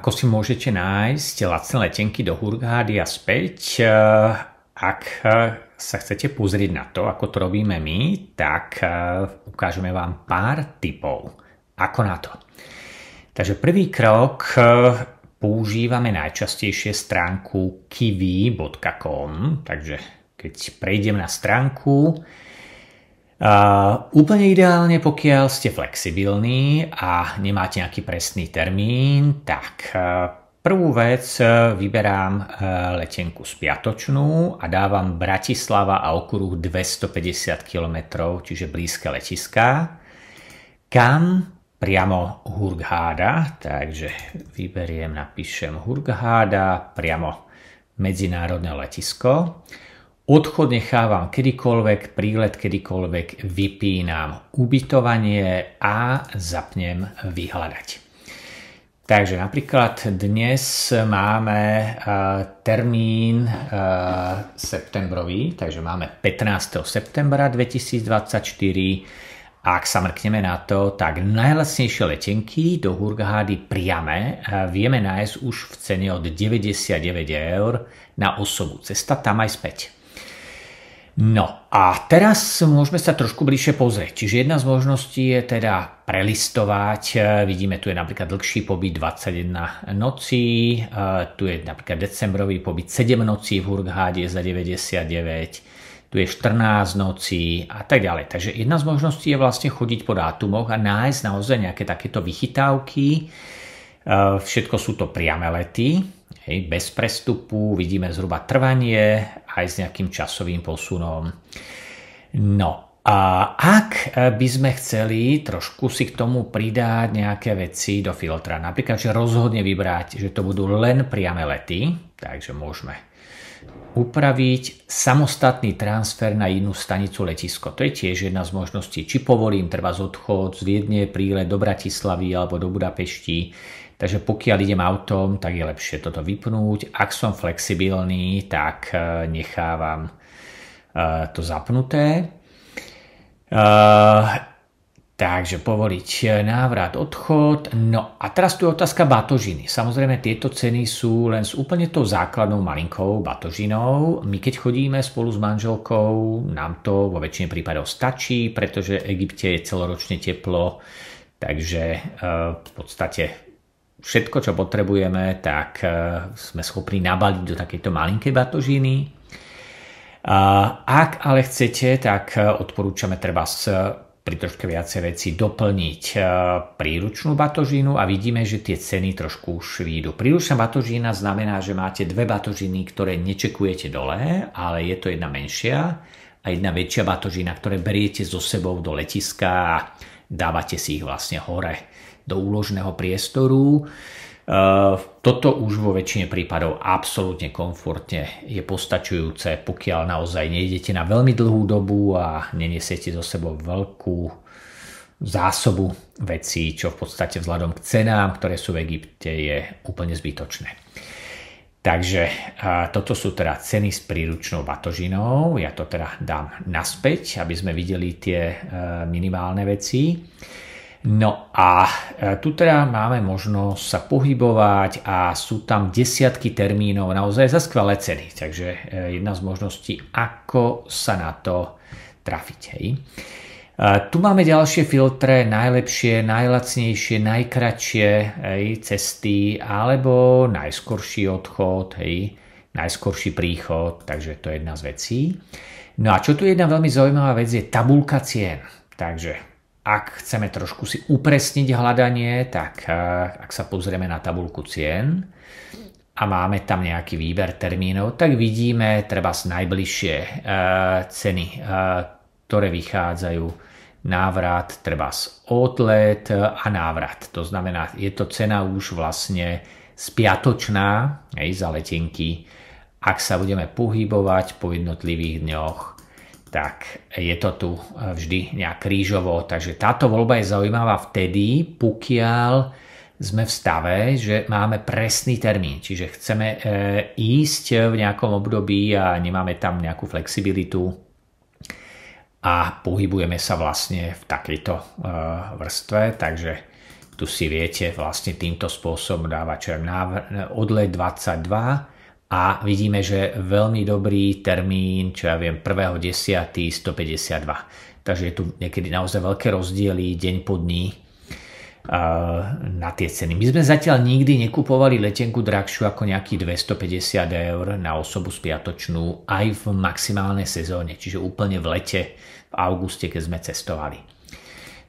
ako si môžete nájsť lacné letenky do Hurghady a späť. Ak sa chcete pozrieť na to, ako to robíme my, tak ukážeme vám pár tipov. Ako na to? Takže prvý krok, používame najčastejšie stránku kiwi.com, takže keď prejdem na stránku, úplne ideálne, pokiaľ ste flexibilní a nemáte nejaký presný termín, tak prvú vec vyberám letenku spiatočnú a dávam Bratislava a okruh 250 km, čiže blízke letiská. Kam? Priamo Hurghada, takže vyberiem, napíšem Hurghada, priamo medzinárodné letisko. Odchod nechávam kedykoľvek, prílet kedykoľvek, vypínam ubytovanie a zapnem vyhľadať. Takže napríklad dnes máme termín septembrový, takže máme 15. septembra 2024. Ak sa mrkneme na to, tak najlacnejšie letenky do Hurghady priame vieme nájsť už v cene od 99 € na osobu. Cesta tam aj späť. No a teraz môžeme sa trošku bližšie pozrieť. Čiže jedna z možností je teda prelistovať. Vidíme, tu je napríklad dlhší pobyt 21 nocí. Tu je napríklad decembrový pobyt 7 nocí v Hurghade za 99. Tu je 14 nocí a tak ďalej. Takže jedna z možností je vlastne chodiť po dátumoch a nájsť naozaj nejaké takéto vychytávky. Všetko sú to priame lety, bez prestupu, vidíme zhruba trvanie aj s nejakým časovým posunom. No a ak by sme chceli trošku si k tomu pridať nejaké veci do filtra, napríklad, že rozhodne vybrať, že to budú len priame lety, takže môžeme upraviť samostatný transfer na inú stanicu letisko. To je tiež jedna z možností. Či povolím treba z odchod z Viedne, prílet do Bratislavy alebo do Budapešti. Takže pokiaľ idem autom, tak je lepšie toto vypnúť. Ak som flexibilný, tak nechávam to zapnuté. Takže povoliť návrat, odchod. No a teraz tu je otázka batožiny. Samozrejme tieto ceny sú len s úplne tou základnou malinkou batožinou. My keď chodíme spolu s manželkou, nám to vo väčšine prípadov stačí, pretože v Egypte je celoročne teplo. Takže v podstate všetko, čo potrebujeme, tak sme schopní nabaliť do takejto malinkej batožiny. Ak ale chcete, tak odporúčame treba pri troške viacej veci doplniť príručnú batožinu a vidíme, že tie ceny trošku už výjdu. Príručná batožina znamená, že máte dve batožiny, ktoré nečekujete dole, ale je to jedna menšia a jedna väčšia batožina, ktoré beriete so sebou do letiska a dávate si ich vlastne hore do úložného priestoru. Toto už vo väčšine prípadov absolútne komfortne je postačujúce, pokiaľ naozaj nejdete na veľmi dlhú dobu a nenesiete so sebou veľkú zásobu vecí, čo v podstate vzhľadom k cenám, ktoré sú v Egypte, je úplne zbytočné. Takže toto sú teda ceny s príručnou batožinou. Ja to teda dám naspäť, aby sme videli tie minimálne veci. No a tu teda máme možnosť sa pohybovať a sú tam desiatky termínov naozaj za skvelé ceny. Takže jedna z možností, ako sa na to trafiť. Hej. Tu máme ďalšie filtre, najlepšie, najlacnejšie, najkratšie cesty alebo najskorší odchod, najskorší príchod, takže to je jedna z vecí. No a čo tu je jedna veľmi zaujímavá vec, je tabuľka cien. Takže ak chceme trošku si upresniť hľadanie, tak ak sa pozrieme na tabuľku cien a máme tam nejaký výber termínov, tak vidíme treba z najbližšie ceny, ktoré vychádzajú, návrat, treba z odlet a návrat. To znamená, je to cena už vlastne spiatočná za letenky. Ak sa budeme pohybovať po jednotlivých dňoch, tak je to tu vždy nejak krížovo. Takže táto voľba je zaujímavá vtedy, pokiaľ sme v stave, že máme presný termín. Čiže chceme ísť v nejakom období a nemáme tam nejakú flexibilitu a pohybujeme sa vlastne v takejto vrstve. Takže Tu si viete vlastne týmto spôsobom dávať odlet 22 a vidíme, že veľmi dobrý termín, čo ja viem, 1.10. 152. Takže je tu niekedy naozaj veľké rozdiely deň po dní na tie ceny. My sme zatiaľ nikdy nekupovali letenku drahšiu ako nejakých 250 eur na osobu spiatočnú aj v maximálnej sezóne, čiže úplne v lete, v auguste, keď sme cestovali.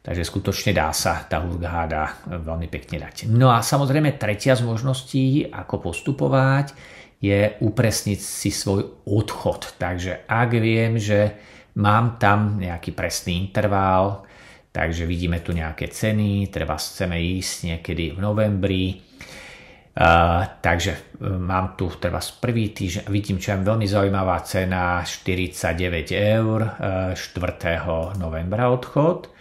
Takže skutočne dá sa tá Hurghada veľmi pekne dať. No a samozrejme tretia z možností, ako postupovať, je upresniť si svoj odchod. Takže ak viem, že mám tam nejaký presný interval, takže vidíme tu nejaké ceny, treba chceme ísť niekedy v novembri, takže mám tu treba prvý týždeň, vidím, čo je veľmi zaujímavá cena, 49 eur, 4. novembra odchod.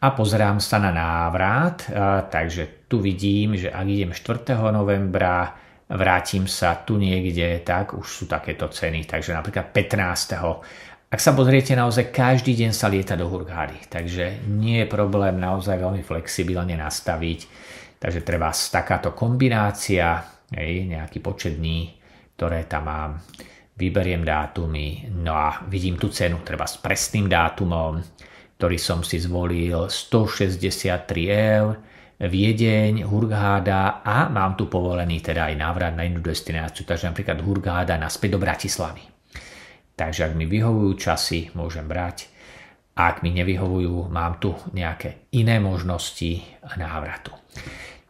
A pozerám sa na návrat, takže tu vidím, že ak idem 4. novembra, vrátim sa tu niekde, tak už sú takéto ceny, takže napríklad 15. Ak sa pozriete, naozaj každý deň sa lieta do Hurghady, takže nie je problém naozaj veľmi flexibilne nastaviť, takže treba takáto kombinácia, nejaký počet dní, ktoré tam mám, vyberiem dátumy, no a vidím tú cenu, treba s presným dátumom, ktorý som si zvolil, 163 eur, Viedeň, Hurghada a mám tu povolený teda aj návrat na inú destináciu, takže napríklad Hurghada naspäť do Bratislavy. Takže ak mi vyhovujú časy, môžem brať. A ak mi nevyhovujú, mám tu nejaké iné možnosti návratu.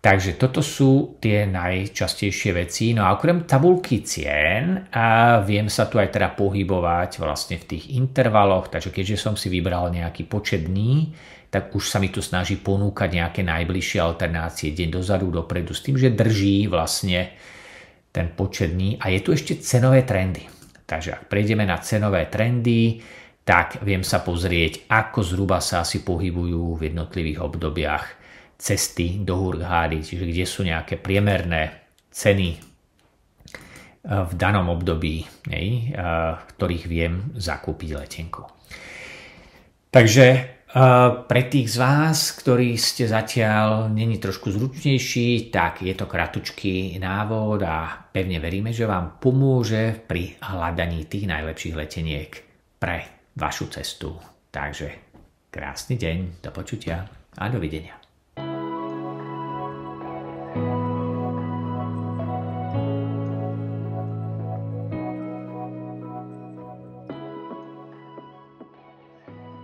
Takže toto sú tie najčastejšie veci. No a okrem tabulky cien viem sa tu aj teda pohybovať vlastne v tých intervaloch. Takže keďže som si vybral nejaký počet dní, tak už sa mi tu snaží ponúkať nejaké najbližšie alternácie deň dozadu, dopredu, s tým, že drží vlastne ten počet dní. A je tu ešte cenové trendy. Takže ak prejdeme na cenové trendy, tak viem sa pozrieť, ako zhruba sa asi pohybujú v jednotlivých obdobiach cesty do Hurghady, čiže kde sú nejaké priemerné ceny v danom období, v ktorých viem zakúpiť letenku. Takže pre tých z vás, ktorí ste zatiaľ není trošku zručnejší, tak je to kratučký návod a pevne veríme, že vám pomôže pri hľadaní tých najlepších leteniek pre vašu cestu. Takže krásny deň, do počutia a dovidenia.